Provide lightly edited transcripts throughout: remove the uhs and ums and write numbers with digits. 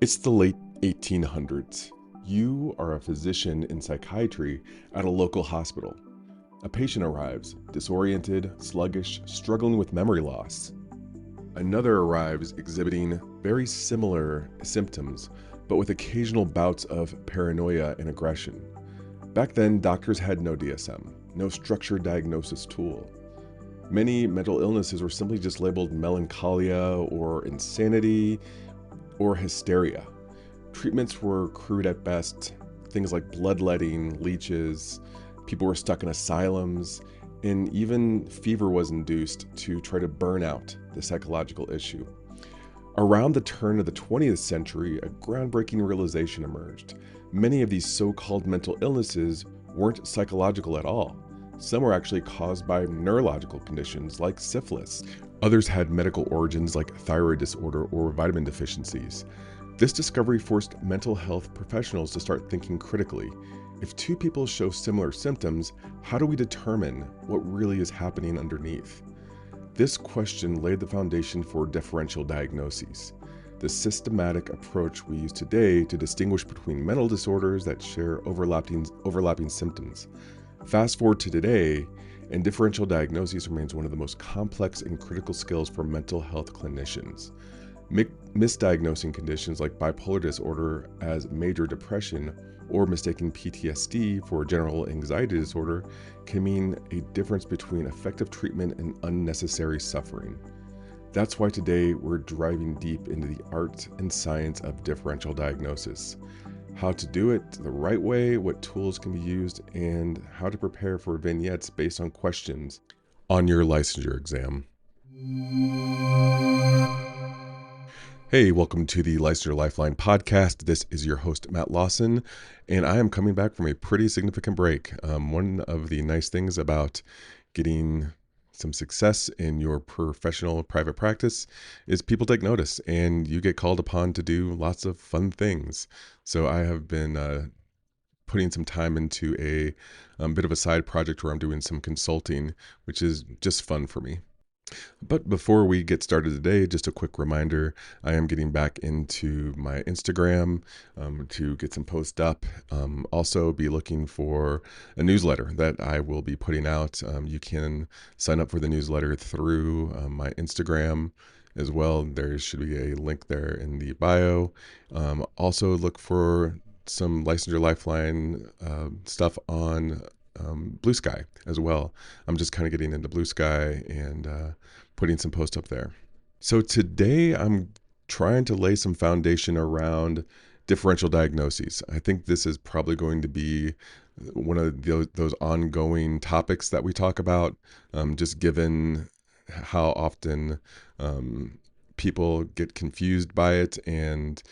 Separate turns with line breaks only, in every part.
It's the late 1800s. You are a physician in psychiatry at a local hospital. A patient arrives, disoriented, sluggish, struggling with memory loss. Another arrives exhibiting very similar symptoms, but with occasional bouts of paranoia and aggression. Back then, doctors had no DSM, no structured diagnosis tool. Many mental illnesses were simply just labeled melancholia or insanity or hysteria. Treatments were crude at best, things like bloodletting, leeches, people were stuck in asylums, and even fever was induced to try to burn out the psychological issue. Around the turn of the 20th century, a groundbreaking realization emerged. Many of these so-called mental illnesses weren't psychological at all. Some were actually caused by neurological conditions like syphilis. Others had medical origins like thyroid disorder or vitamin deficiencies. This discovery forced mental health professionals to start thinking critically. If two people show similar symptoms, how do we determine what really is happening underneath? This question laid the foundation for differential diagnoses, the systematic approach we use today to distinguish between mental disorders that share overlapping symptoms. Fast forward to today, and differential diagnoses remains one of the most complex and critical skills for mental health clinicians. Misdiagnosing conditions like bipolar disorder as major depression or mistaking PTSD for general anxiety disorder can mean a difference between effective treatment and unnecessary suffering. That's why today we're driving deep into the art and science of differential diagnosis, how to do it the right way, what tools can be used, and how to prepare for vignettes based on questions on your licensure exam. Hey, welcome to the Licensure Lifeline podcast. This is your host, Matt Lawson, and I am coming back from a pretty significant break. One of the nice things about getting some success in your professional private practice is people take notice and you get called upon to do lots of fun things. So I have been putting some time into a bit of a side project where I'm doing some consulting, which is just fun for me. But before we get started today, just a quick reminder, I am getting back into my Instagram to get some posts up. Also be looking for a newsletter that I will be putting out. You can sign up for the newsletter through my Instagram as well. There should be a link there in the bio. Also look for some Licensure Lifeline stuff on Blue Sky as well. I'm just kind of getting into Blue Sky and putting some posts up there. So today I'm trying to lay some foundation around differential diagnoses. I think this is probably going to be one of those ongoing topics that we talk about, just given how often people get confused by it and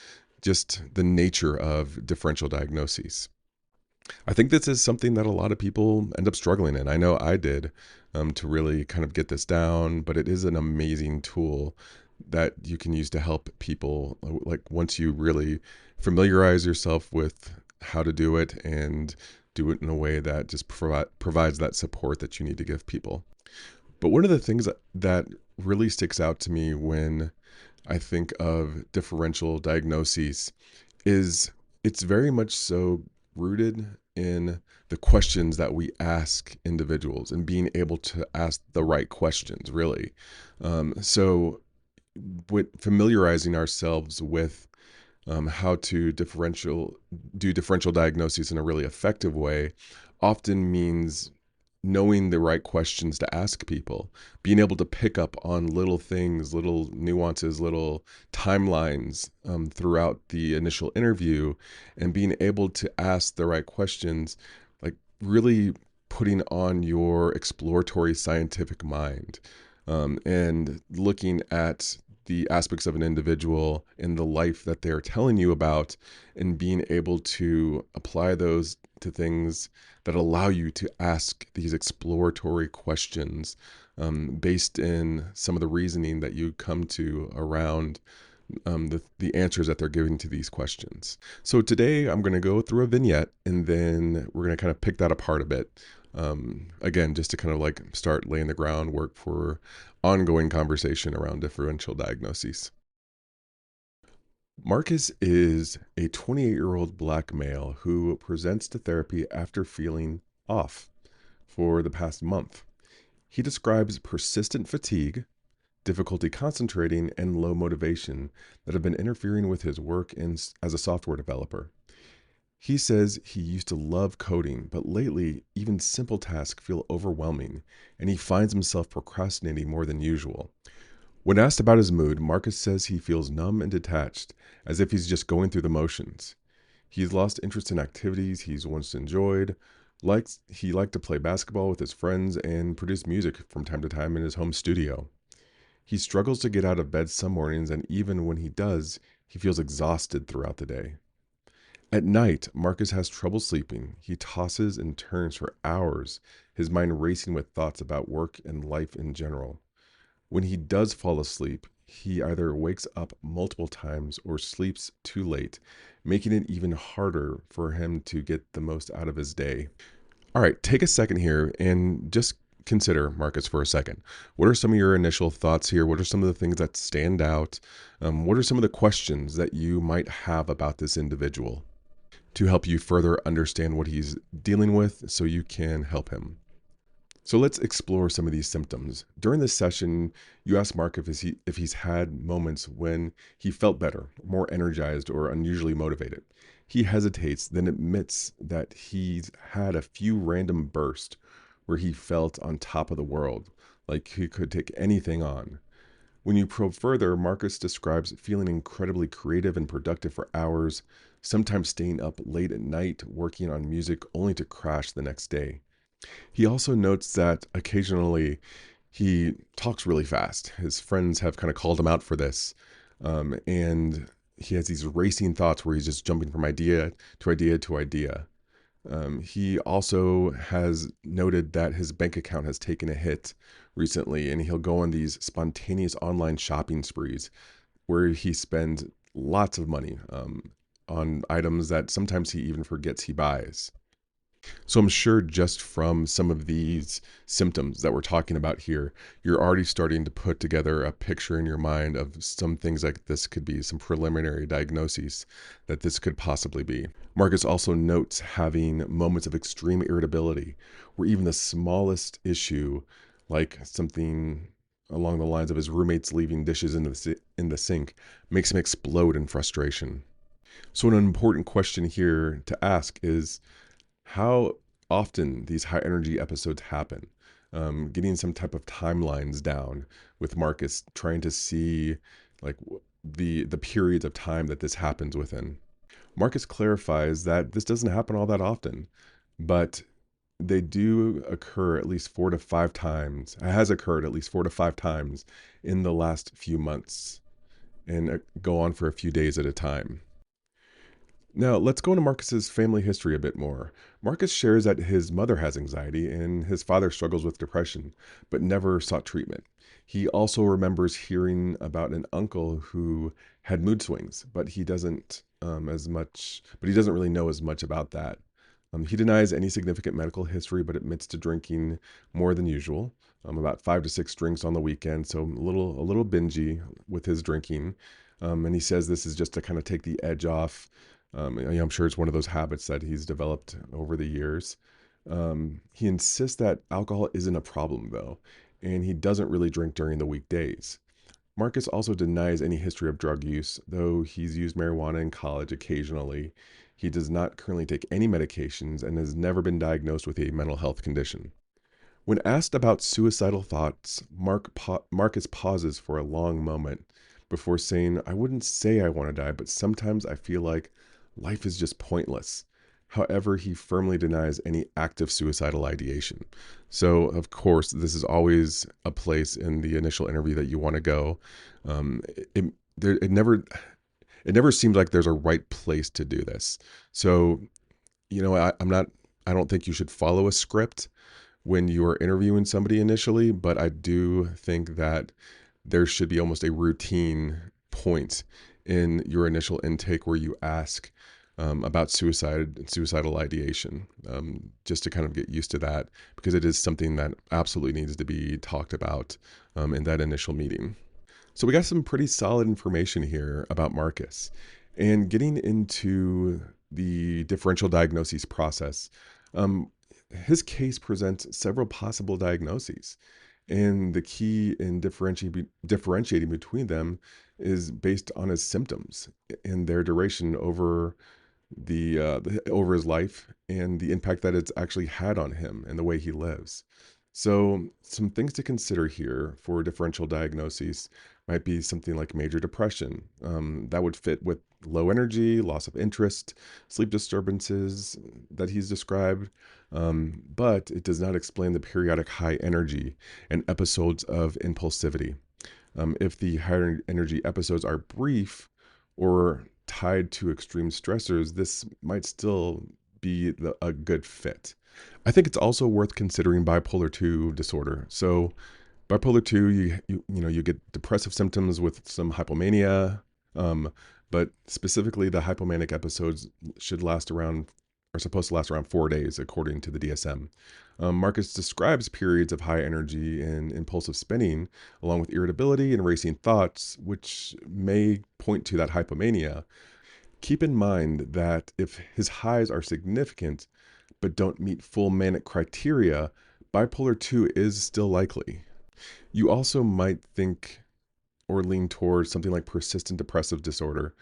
just the nature of differential diagnoses. I think this is something that a lot of people end up struggling in. I know I did to really kind of get this down, but it is an amazing tool that you can use to help people. Like once you really familiarize yourself with how to do it and do it in a way that just provides that support that you need to give people. But one of the things that really sticks out to me when I think of differential diagnoses is it's very much so rooted in the questions that we ask individuals and being able to ask the right questions, really. So with familiarizing ourselves with how to do differential diagnoses in a really effective way often means knowing the right questions to ask people, being able to pick up on little things, little nuances, little timelines throughout the initial interview, and being able to ask the right questions, like really putting on your exploratory scientific mind and looking at the aspects of an individual in the life that they're telling you about and being able to apply those to things that allow you to ask these exploratory questions based in some of the reasoning that you come to around the answers that they're giving to these questions. So today I'm going to go through a vignette and then we're going to kind of pick that apart a bit. Again, just to kind of like start laying the groundwork for ongoing conversation around differential diagnoses. Marcus is a 28-year-old black male who presents to therapy after feeling off for the past month. He describes persistent fatigue, difficulty concentrating, and low motivation that have been interfering with his work as a software developer. He says he used to love coding, but lately, even simple tasks feel overwhelming, and he finds himself procrastinating more than usual. When asked about his mood, Marcus says he feels numb and detached, as if he's just going through the motions. He's lost interest in activities he's once enjoyed. He liked to play basketball with his friends and produce music from time to time in his home studio. He struggles to get out of bed some mornings, and even when he does, he feels exhausted throughout the day. At night, Marcus has trouble sleeping. He tosses and turns for hours, his mind racing with thoughts about work and life in general. When he does fall asleep, he either wakes up multiple times or sleeps too late, making it even harder for him to get the most out of his day. All right, take a second here and just consider Marcus for a second. What are some of your initial thoughts here? What are some of the things that stand out? What are some of the questions that you might have about this individual to help you further understand what he's dealing with so you can help him? So let's explore some of these symptoms. During this session, you ask Mark if he's had moments when he felt better, more energized, or unusually motivated. He hesitates, then admits that he's had a few random bursts where he felt on top of the world, like he could take anything on. When you probe further, Marcus describes feeling incredibly creative and productive for hours, sometimes staying up late at night working on music only to crash the next day. He also notes that occasionally he talks really fast. His friends have kind of called him out for this. And he has these racing thoughts where he's just jumping from idea to idea to idea. He also has noted that his bank account has taken a hit recently, and he'll go on these spontaneous online shopping sprees where he spends lots of money on items that sometimes he even forgets he buys. So I'm sure just from some of these symptoms that we're talking about here, you're already starting to put together a picture in your mind of some things like this could be some preliminary diagnoses that this could possibly be. Marcus also notes having moments of extreme irritability where even the smallest issue, like something along the lines of his roommates leaving dishes in the sink, makes him explode in frustration. So an important question here to ask is, how often these high energy episodes happen. Getting some type of timelines down with Marcus, trying to see like the periods of time that this happens within. Marcus clarifies that this doesn't happen all that often, but they do occur at least 4 to 5 times. It has occurred at least 4 to 5 times in the last few months and go on for a few days at a time. Now, let's go into Marcus's family history a bit more. Marcus shares that his mother has anxiety and his father struggles with depression, but never sought treatment. He also remembers hearing about an uncle who had mood swings, but he doesn't really know as much about that. He denies any significant medical history, but admits to drinking more than usual, about 5 to 6 drinks on the weekend, so a little bingey with his drinking. And he says this is just to kind of take the edge off. I'm sure it's one of those habits that he's developed over the years. He insists that alcohol isn't a problem, though, and he doesn't really drink during the weekdays. Marcus also denies any history of drug use, though he's used marijuana in college occasionally. He does not currently take any medications and has never been diagnosed with a mental health condition. When asked about suicidal thoughts, Marcus pauses for a long moment before saying, "I wouldn't say I want to die, but sometimes I feel like life is just pointless." However, he firmly denies any active suicidal ideation. So, of course, this is always a place in the initial interview that you want to go. Um, it, it never seems like there's a right place to do this. So, I don't think you should follow a script when you are interviewing somebody initially, but I do think that there should be almost a routine point in your initial intake where you ask about suicide and suicidal ideation, just to kind of get used to that, because it is something that absolutely needs to be talked about in that initial meeting. So we got some pretty solid information here about Marcus. And getting into the differential diagnoses process, um, his case presents several possible diagnoses. And the key in differentiating between them is based on his symptoms and their duration over over his life and the impact that it's actually had on him and the way he lives. So, some things to consider here for differential diagnoses might be something like major depression. That would fit with low energy, loss of interest, sleep disturbances that he's described, but it does not explain the periodic high energy and episodes of impulsivity. If the higher energy episodes are brief or tied to extreme stressors, this might still be a good fit. I think it's also worth considering bipolar II disorder. So, bipolar II, you get depressive symptoms with some hypomania, but specifically the hypomanic episodes are supposed to last around 4 days, according to the DSM. Marcus describes periods of high energy and impulsive spinning, along with irritability and racing thoughts, which may point to that hypomania. Keep in mind that if his highs are significant but don't meet full manic criteria, bipolar II is still likely. You also might think or lean towards something like persistent depressive disorder,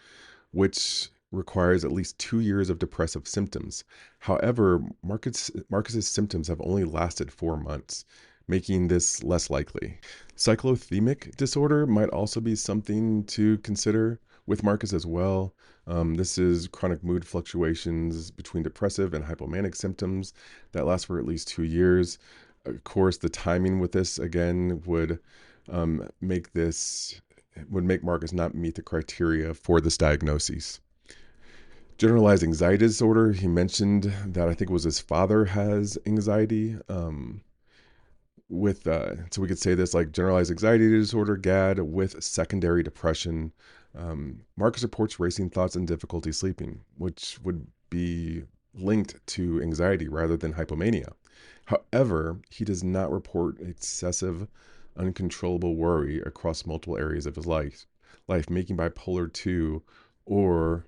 which requires at least 2 years of depressive symptoms. However, Marcus's symptoms have only lasted 4 months, making this less likely. Cyclothymic disorder might also be something to consider with Marcus as well. This is chronic mood fluctuations between depressive and hypomanic symptoms that last for at least 2 years. Of course, the timing with this again would make Marcus not meet the criteria for this diagnosis. Generalized anxiety disorder, he mentioned that I think it was his father has anxiety. So we could say this like generalized anxiety disorder, GAD, with secondary depression. Marcus reports racing thoughts and difficulty sleeping, which would be linked to anxiety rather than hypomania. However, he does not report excessive, uncontrollable worry across multiple areas of his life making bipolar II or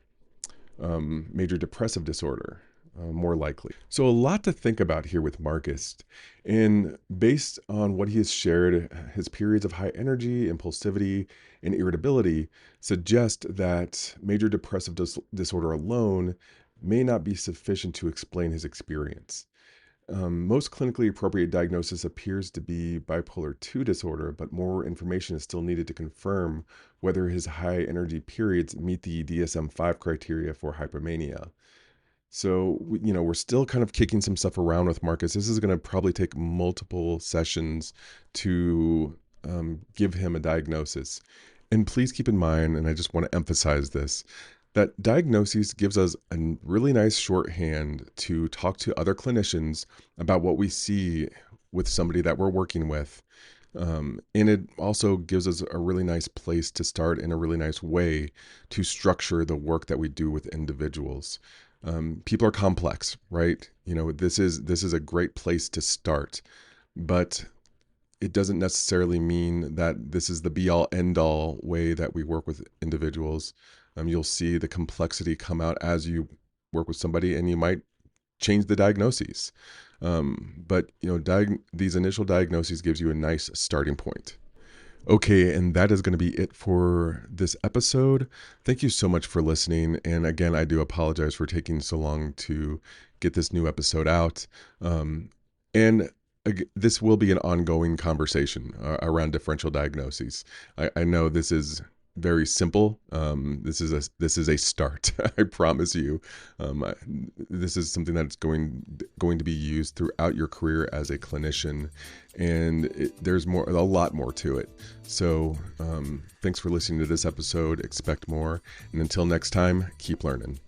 major depressive disorder more likely. So a lot to think about here with Marcus. And based on what he has shared, his periods of high energy, impulsivity, and irritability suggest that major depressive disorder alone may not be sufficient to explain his experience. Most clinically appropriate diagnosis appears to be bipolar II disorder, but more information is still needed to confirm whether his high energy periods meet the DSM-5 criteria for hypomania. So, we're still kind of kicking some stuff around with Marcus. This is going to probably take multiple sessions to give him a diagnosis. And please keep in mind, and I just want to emphasize this, that diagnoses gives us a really nice shorthand to talk to other clinicians about what we see with somebody that we're working with. And it also gives us a really nice place to start in a really nice way to structure the work that we do with individuals. People are complex, right? This is a great place to start, but it doesn't necessarily mean that this is the be-all, end-all way that we work with individuals. You'll see the complexity come out as you work with somebody, and you might change the diagnoses. But these initial diagnoses gives you a nice starting point. Okay, and that is going to be it for this episode. Thank you so much for listening. And again, I do apologize for taking so long to get this new episode out. This will be an ongoing conversation around differential diagnoses. I know this is very simple. This is a start. I promise you. This is something that's going to be used throughout your career as a clinician, and there's a lot more to it. So thanks for listening to this episode. Expect more, and until next time, keep learning.